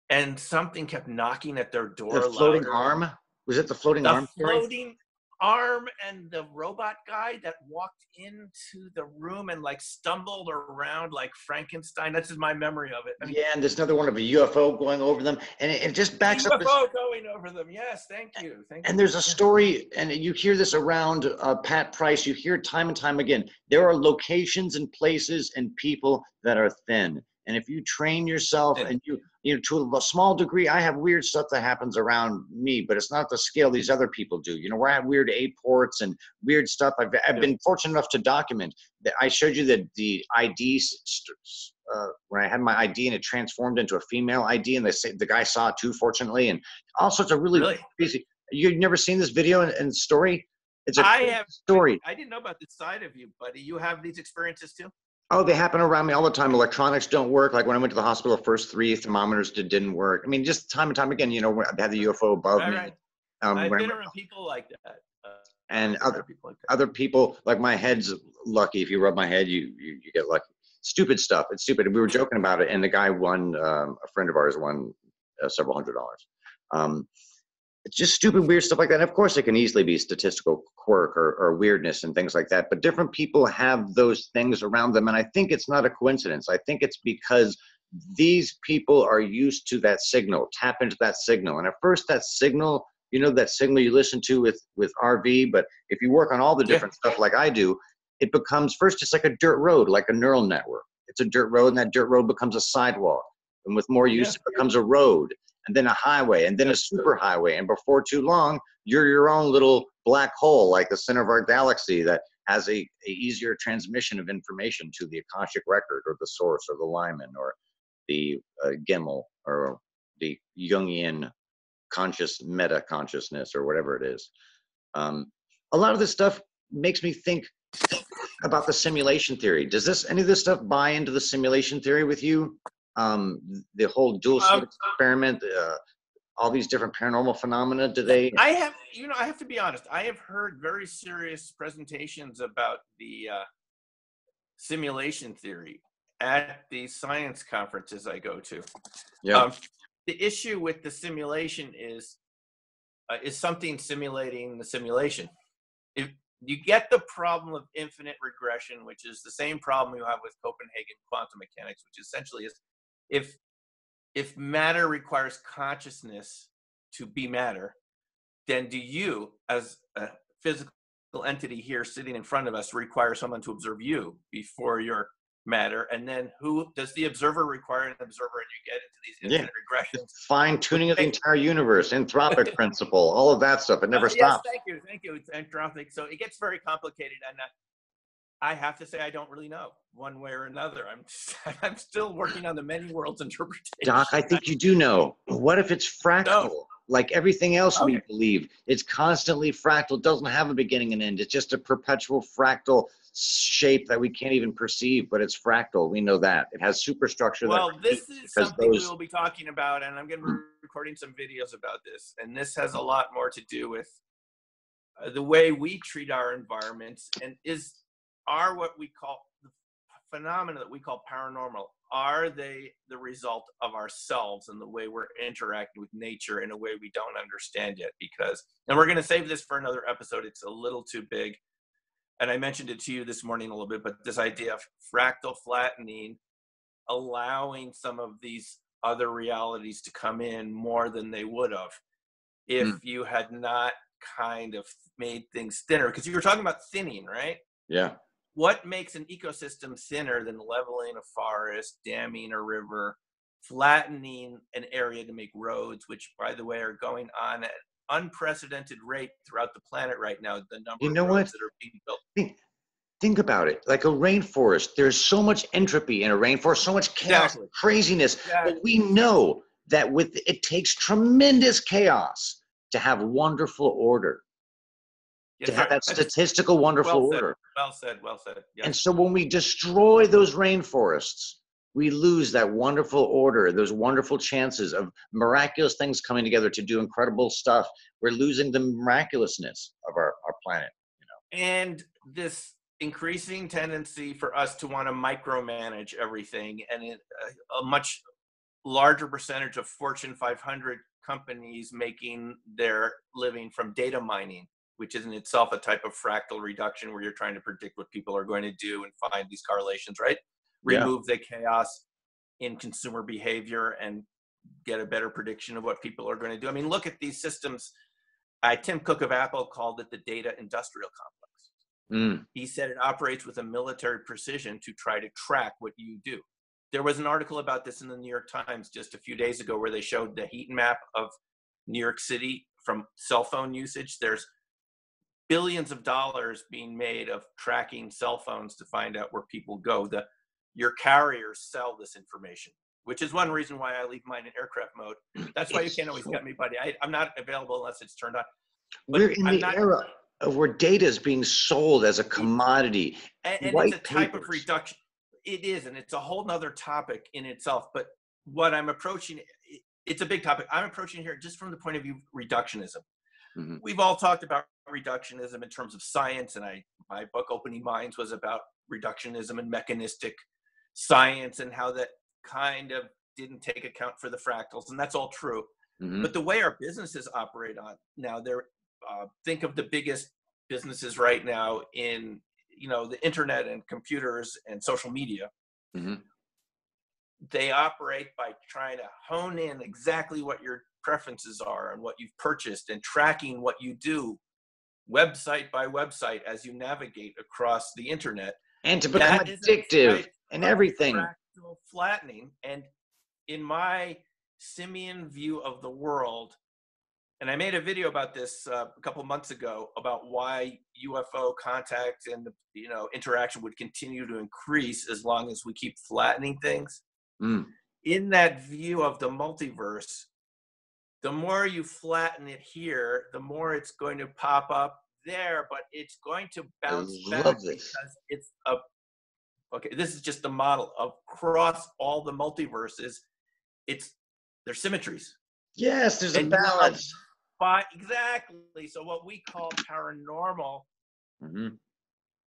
B: And something kept knocking at their door.
A: The floating arm? Was it the floating arm?
B: The floating arm, and the robot guy that walked into the room and stumbled around like Frankenstein. That's just my memory of it. I mean,
A: yeah, and there's another one of a UFO going over them, and it just backs up.
B: UFO going over them. Yes, thank you.
A: And there's a story, and you hear this around Pat Price. You hear it time and time again. There are locations and places and people that are thin. And if you train yourself and you to a small degree, I have weird stuff that happens around me, but it's not the scale these other people do. Where I have weird airports and weird stuff. I've been fortunate enough to document that. I showed you the ID when I had my ID and it transformed into a female ID, and the guy saw it too, fortunately, and all sorts of really crazy. You've never seen this video and story? It's a story.
B: I didn't know about this side of you, buddy. You have these experiences too?
A: Oh, they happen around me all the time. Electronics don't work. Like when I went to the hospital, the first 3 thermometers didn't work. I mean, just time and time again, I had the UFO above me.
B: Right. I've
A: when
B: been around people like that.
A: and
B: I've been around people like that.
A: other people, like my head's lucky. If you rub my head, you get lucky. Stupid stuff. It's stupid. We were joking about it, and the guy won. A friend of ours won several $100s. It's just stupid, weird stuff like that. And of course, it can easily be statistical quirk or weirdness and things like that. But different people have those things around them, and I think it's not a coincidence. I think it's because these people are used to that signal, tap into that signal. And at first, that signal, that signal you listen to with RV. But if you work on all the different stuff like I do, it becomes first just like a dirt road, like a neural network. It's a dirt road, and that dirt road becomes a sidewalk. And with more use, it becomes a road, and then a highway, and then a super highway. And before too long, you're your own little black hole, like the center of our galaxy, that has a easier transmission of information to the Akashic record, or the source, or the Lyman, or the Gimel, or the Jungian conscious meta consciousness, or whatever it is. A lot of this stuff makes me think about the simulation theory. Does any of this stuff buy into the simulation theory with you? The whole dual slit experiment, all these different paranormal phenomena, do they?
B: I have to be honest. I have heard very serious presentations about the simulation theory at the science conferences I go to.
A: Yeah.
B: The issue with the simulation is something simulating the simulation. If you get the problem of infinite regression, which is the same problem you have with Copenhagen quantum mechanics, which essentially is if matter requires consciousness to be matter, then do you, as a physical entity here sitting in front of us, require someone to observe you before you're matter? And then who does the observer require an observer? And you get into these infinite regressions.
A: Fine-tuning of the entire universe, anthropic principle, all of that stuff. It never stops.
B: Yes, thank you. It's anthropic. So it gets very complicated, and I have to say I don't really know one way or another. I'm still working on the many worlds interpretation.
A: Doc, I think you do know. What if it's fractal? Like everything else we believe, it's constantly fractal. It doesn't have a beginning and end. It's just a perpetual fractal shape that we can't even perceive, but it's fractal. We know that. It has superstructure.
B: Well, this is something we will be talking about, and I'm going to be recording some videos about this. And this has a lot more to do with the way we treat our environments, and are what we call the phenomena that we call paranormal, are they the result of ourselves and the way we're interacting with nature in a way we don't understand yet? And we're going to save this for another episode. It's a little too big. And I mentioned it to you this morning a little bit, but this idea of fractal flattening, allowing some of these other realities to come in more than they would have if you had not kind of made things thinner. Because you were talking about thinning, right?
A: Yeah.
B: What makes an ecosystem thinner than leveling a forest, damming a river, flattening an area to make roads, which, by the way, are going on at unprecedented rate throughout the planet right now, the number of roads that are being built.
A: Think about it. Like a rainforest, there's so much entropy in a rainforest, so much chaos, craziness. But we know that it takes tremendous chaos to have wonderful order. To have that statistical wonderful order.
B: Well said. Yes.
A: And so when we destroy those rainforests, we lose that wonderful order, those wonderful chances of miraculous things coming together to do incredible stuff. We're losing the miraculousness of our planet.
B: And this increasing tendency for us to want to micromanage everything, and a much larger percentage of Fortune 500 companies making their living from data mining, which is in itself a type of fractal reduction where you're trying to predict what people are going to do and find these correlations, right? Remove the chaos in consumer behavior and get a better prediction of what people are going to do. I mean, look at these systems. Tim Cook of Apple called it the data industrial complex. He said it operates with a military precision to try to track what you do. There was an article about this in the New York Times just a few days ago where they showed the heat map of New York City from cell phone usage. There's billions of dollars being made of tracking cell phones to find out where people go. Your carriers sell this information, which is one reason why I leave mine in aircraft mode. That's why you can't always get me, buddy. I'm not available unless it's turned on. But
A: we're in the era of where data is being sold as a commodity.
B: And it's a type of reduction. It is, and it's a whole nother topic in itself. But what I'm approaching, it's a big topic. I'm approaching here just from the point of view of reductionism.
A: Mhm.
B: We've all talked about reductionism in terms of science, and my book Opening Minds was about reductionism and mechanistic science and how that kind of didn't take account for the fractals, and that's all true.
A: Mhm.
B: But the way our businesses operate on now, they're think of the biggest businesses right now in the internet and computers and social media.
A: Mhm.
B: They operate by trying to hone in exactly what your preferences are and what you've purchased and tracking what you do website by website as you navigate across the internet.
A: And to become
B: That is a
A: addictive
B: type
A: and
B: of
A: everything.
B: fractal flattening. And in my simian view of the world, and I made a video about this a couple months ago about why UFO contact and interaction would continue to increase as long as we keep flattening things.
A: Mm.
B: In that view of the multiverse, the more you flatten it here, the more it's going to pop up there, but it's going to
A: I
B: bounce back
A: love this.
B: because it's a okay. This is just the model of across all the multiverses. It's there's symmetries,
A: Yes, there's a
B: and you will
A: balance.
B: find exactly. So what we call paranormal
A: Mhm.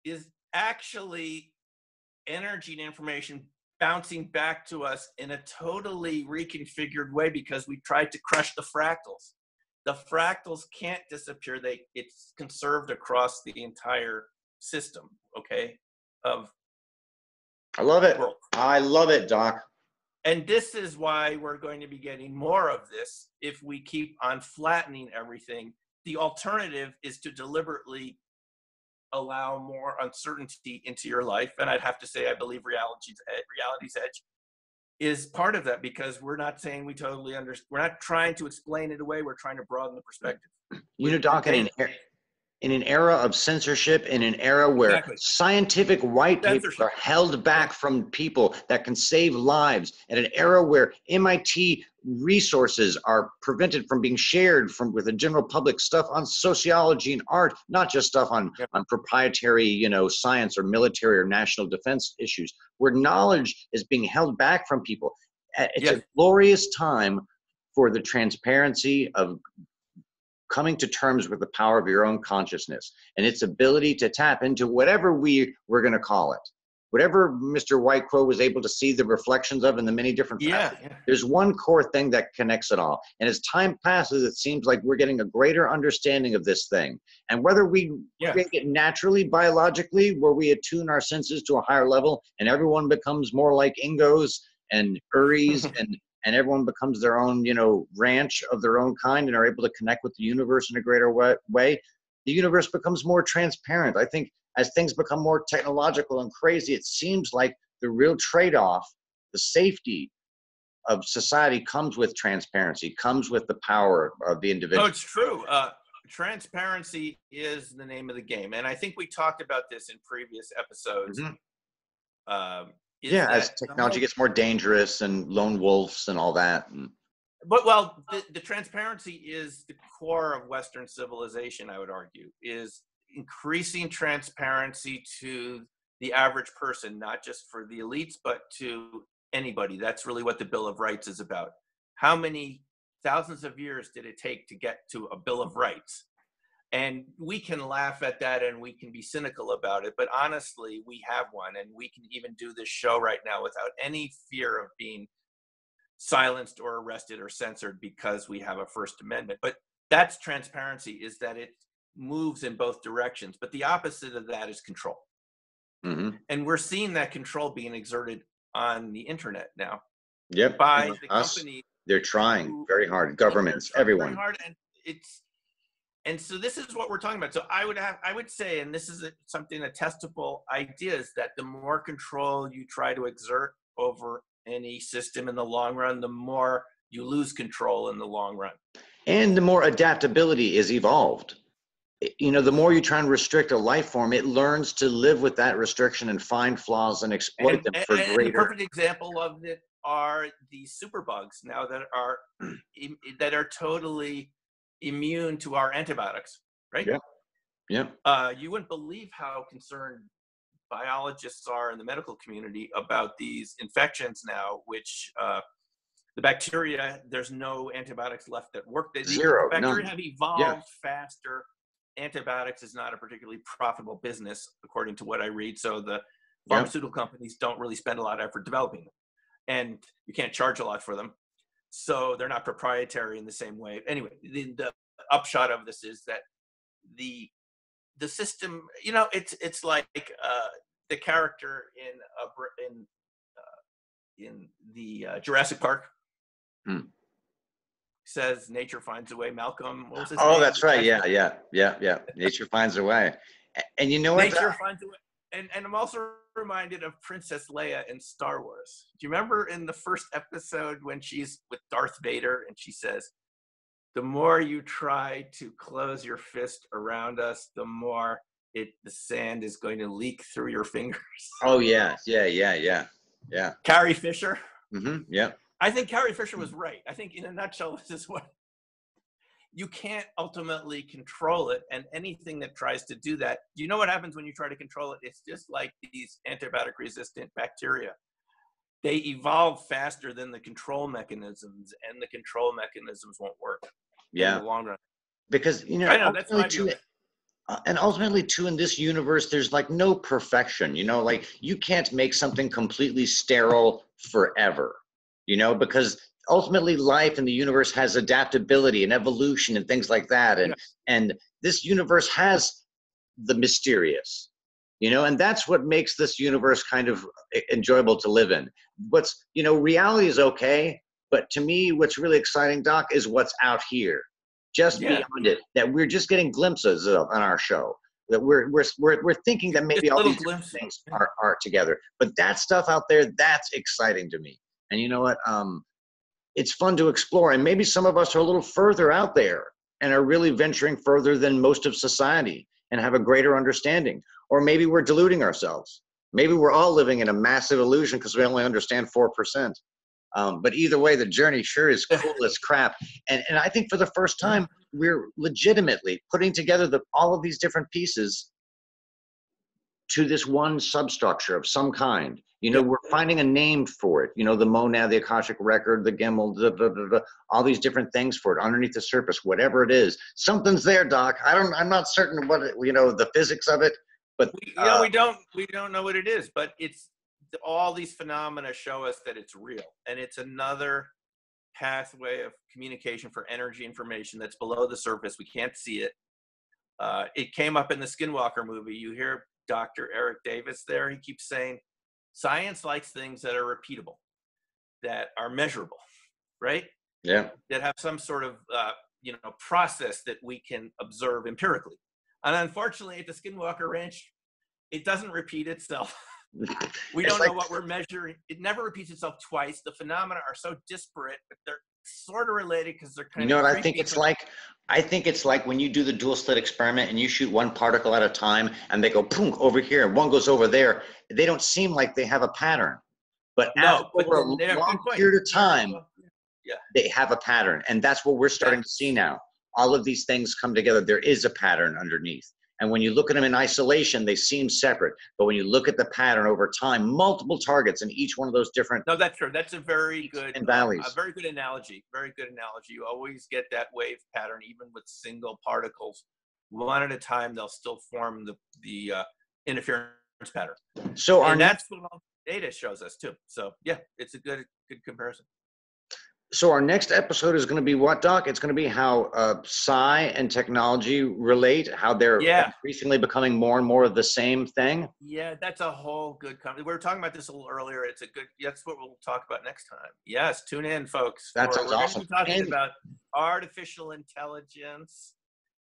B: is actually energy and information bouncing back to us in a totally reconfigured way because we tried to crush the fractals. The fractals can't disappear. It's conserved across the entire system, okay, of
A: I love it.
B: world.
A: I love it, Doc.
B: And this is why we're going to be getting more of this if we keep on flattening everything. The alternative is to deliberately allow more uncertainty into your life. And I'd have to say, I believe Reality's Edge is part of that because we're not saying we totally understand. We're not trying to explain it away. We're trying to broaden the perspective
A: You
B: with
A: know,
B: the
A: Doc,
B: data.
A: in an era of censorship, in an era where
B: Exactly.
A: scientific white papers
B: Censorship.
A: are held back from people that can save lives, in an era where MIT resources are prevented from being shared with the general public, stuff on sociology and art, not just stuff on proprietary, science or military or national defense issues, where knowledge is being held back from people. It's a
B: Yes.
A: glorious time for the transparency of coming to terms with the power of your own consciousness and its ability to tap into whatever we're going to call it. Whatever Mr. White Crow was able to see the reflections of in the many different
B: Yeah.
A: facets, there's one core thing that connects it all. And as time passes, it seems like we're getting a greater understanding of this thing. And whether we create it naturally, biologically, where we attune our senses to a higher level and everyone becomes more like Ingos and Uris and everyone becomes their own, ranch of their own kind and are able to connect with the universe in a greater way, the universe becomes more transparent. I think as things become more technological and crazy, it seems like the real trade-off, the safety of society comes with transparency, comes with the power of the individual.
B: No, it's true. Transparency is the name of the game. And I think we talked about this in previous episodes.
A: Mm-hmm. As technology gets more dangerous and lone wolves and all that.
B: But the transparency is the core of Western civilization, I would argue, is increasing transparency to the average person, not just for the elites, but to anybody. That's really what the Bill of Rights is about. How many thousands of years did it take to get to a Bill of Rights? And we can laugh at that and we can be cynical about it, but honestly, we have one, and we can even do this show right now without any fear of being silenced or arrested or censored because we have a First Amendment. But that's transparency, is that it moves in both directions. But the opposite of that is control.
A: Mm-hmm.
B: And we're seeing that control being exerted on the internet now.
A: Yep.
B: By the company.
A: They're trying very hard. Governments, everyone.
B: Very hard, and so this is what we're talking about. So I would say, and this is something, a testable idea, is that the more control you try to exert over any system in the long run, the more you lose control in the long run.
A: And the more adaptability is evolved. The more you try and restrict a life form, it learns to live with that restriction and find flaws and exploit them for greater.
B: And a perfect example of it are these superbugs now that are totally immune to our antibiotics, right?
A: Yeah.
B: You wouldn't believe how concerned biologists are in the medical community about these infections now, which the bacteria, there's no antibiotics left that work. The
A: Zero,
B: bacteria
A: none.
B: have
A: Yeah,
B: evolved faster. Antibiotics is not a particularly profitable business, according to what I read. So the
A: yeah.
B: pharmaceutical companies don't really spend a lot of effort developing them, and you can't charge a lot for them. So they're not proprietary in the same way. Anyway, the upshot of this is that the system, it's like the character in the Jurassic Park
A: Hmm.
B: says nature finds a way. Malcolm, what was his
A: Oh,
B: name?
A: that's right. Yeah, yeah, yeah, yeah. Nature finds a way. And you know what?
B: Nature finds a way. And I'm also reminded of Princess Leia in Star Wars. Do you remember in the first episode when she's with Darth Vader and she says, "The more you try to close your fist around us, the more the sand is going to leak through your fingers."
A: Oh, yeah, yeah, yeah, yeah, yeah.
B: Carrie Fisher.
A: Yeah.
B: I think Carrie Fisher was right. I think in a nutshell, this is what you can't ultimately control it. And anything that tries to do that, you know what happens when you try to control it? It's just like these antibiotic resistant bacteria. They evolve faster than the control mechanisms, and the control mechanisms won't work in the
A: Yeah.
B: long run.
A: Because,
B: I know, that's
A: ultimately
B: my view of it.
A: and ultimately too, in this universe, there's like no perfection, like you can't make something completely sterile forever, because ultimately life in the universe has adaptability and evolution and things like that.
B: Yeah.
A: And this universe has the mysterious, and that's what makes this universe kind of enjoyable to live in. Reality is okay, but to me, what's really exciting, Doc, is what's out here, just
B: Yeah.
A: beyond it, that we're just getting glimpses of on our show. That we're thinking that maybe
B: Just
A: all
B: little
A: these different
B: glimpse.
A: things are together, but that stuff out there, that's exciting to me. And you know what? It's fun to explore, and maybe some of us are a little further out there and are really venturing further than most of society and have a greater understanding. Or maybe we're deluding ourselves. Maybe we're all living in a massive illusion because we only understand 4%. But either way, the journey sure is cool as crap. And I think for the first time, we're legitimately putting together all of these different pieces to this one substructure of some kind.
B: Yeah.
A: We're finding a name for it. The monad, the Akashic record, the Gimel, all these different things for it underneath the surface, whatever it is. Something's there, Doc. I'm not certain what the physics of it, but
B: we don't know what it is, but it's all these phenomena show us that it's real, and it's another pathway of communication for energy information that's below the surface. We can't see it. It came up in the Skinwalker movie. You hear Dr. Eric Davis there. He keeps saying, science likes things that are repeatable, that are measurable, right?
A: yeah.
B: That have some sort of, process that we can observe empirically. And unfortunately, at the Skinwalker Ranch, it doesn't repeat itself. We don't know what we're measuring. It never repeats itself twice. The phenomena are so disparate, but they're sort of related because they're kind of.
A: You know what I think it's like? I think it's like when you do the dual slit experiment and you shoot one particle at a time and they go boom over here and one goes over there. They don't seem like they have a pattern. But over a long period of time, they have a pattern. And that's what we're starting to see now. All of these things come together. There is a pattern underneath. And when you look at them in isolation, they seem separate. But when you look at the pattern over time, multiple targets in each one of those different.
B: No, that's true. That's a very good
A: valleys.
B: A very good analogy. Very good analogy. You always get that wave pattern, even with single particles. One at a time, they'll still form the interference pattern. And that's what all data shows us too. So yeah, it's a good comparison.
A: So our next episode is going to be what, Doc? It's going to be how psi and technology relate, how they're increasingly becoming more and more of the same thing.
B: Yeah, that's a whole good conversation. We were talking about this a little earlier. That's what we'll talk about next time. Yes, tune in, folks.
A: That sounds awesome.
B: We're going to be talking about artificial intelligence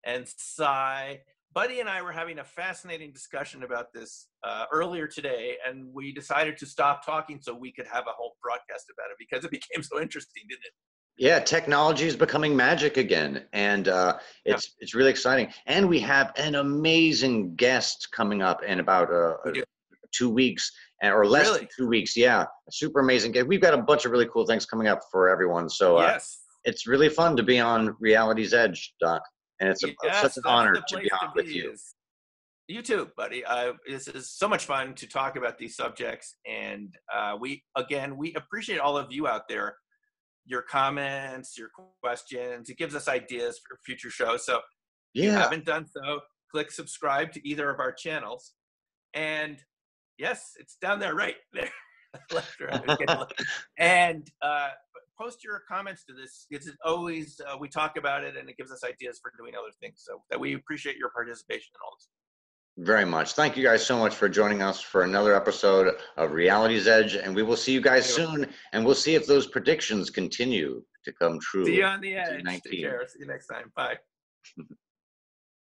B: and psi. Buddy and I were having a fascinating discussion about this earlier today, and we decided to stop talking so we could have a whole broadcast about it because it became so interesting, didn't it?
A: Yeah, technology is becoming magic again, and it's really exciting. And we have an amazing guest coming up in about 2 weeks, or less than 2 weeks. Yeah, a super amazing guest. We've got a bunch of really cool things coming up for everyone. So it's really fun to be on Reality's Edge, Doc. And it's such an honor to be on with you.
B: You too, buddy. This is so much fun to talk about these subjects. And we appreciate all of you out there your comments, your questions. It gives us ideas for future shows. So if you
A: Yeah.
B: haven't done so, click subscribe to either of our channels. And yes, it's down there, right there. Left or right. Okay, and post your comments to this. It's always, we talk about it and it gives us ideas for doing other things. So that we appreciate your participation in all this.
A: Very much. Thank you guys so much for joining us for another episode of Reality's Edge, and we will see you guys soon, and we'll see if those predictions continue to come true.
B: See you on the edge.
A: 2019.
B: Take care. See you next time. Bye.